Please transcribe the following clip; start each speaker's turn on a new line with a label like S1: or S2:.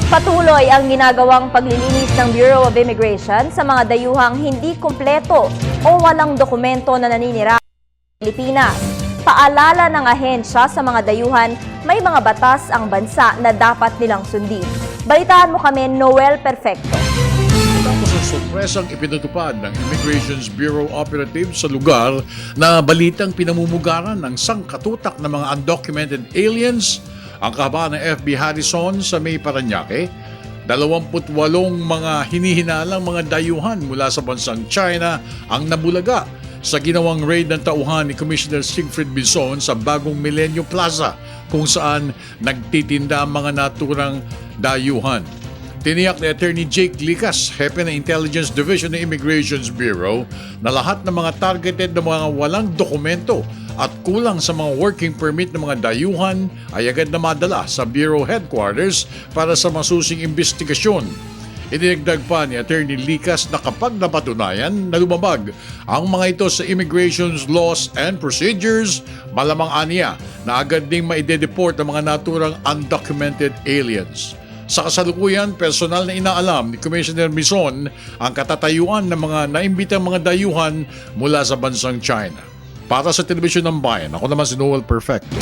S1: Patuloy ang ginagawang paglilinis ng Bureau of Immigration sa mga dayuhang hindi kumpleto o walang dokumento na naninirahan sa Pilipinas. Paalala ng ahensya sa mga dayuhan, may mga batas ang bansa na dapat nilang sundin. Balitaan mo kami, Noel Perfecto.
S2: Tapos ang sorpresang ipinatupad ng Immigration's Bureau Operative sa lugar na balitang pinamumugaran ng sangkatutak ng mga undocumented aliens ang kahabaan ng FB Harrison sa May Parañaque. 28 mga hinihinalang mga dayuhan mula sa bansang China ang nabulaga sa ginawang raid ng tauhan ni Commissioner Siegfried Bison sa Bagong Milenyo Plaza kung saan nagtitinda ang mga naturang dayuhan. Tiniyak ni Attorney Jake Licas, Hepe ng Intelligence Division ng Immigration's Bureau, na lahat ng mga targeted na mga walang dokumento at kulang sa mga working permit ng mga dayuhan ay agad na madala sa Bureau Headquarters para sa masusing investigasyon. Idinagdag pa ni Attorney Licas na kapag napatunayan na lumabag ang mga ito sa immigration's laws and procedures, malamang aniya na agad ding maide-deport ang mga naturang undocumented aliens. Sa kasalukuyan, personal na inaalam ni Commissioner Bison ang katatayuan ng mga naimbitang mga dayuhan mula sa bansang China. Para sa Telebisyon ng Bayan, ako naman si Noel Perfecto.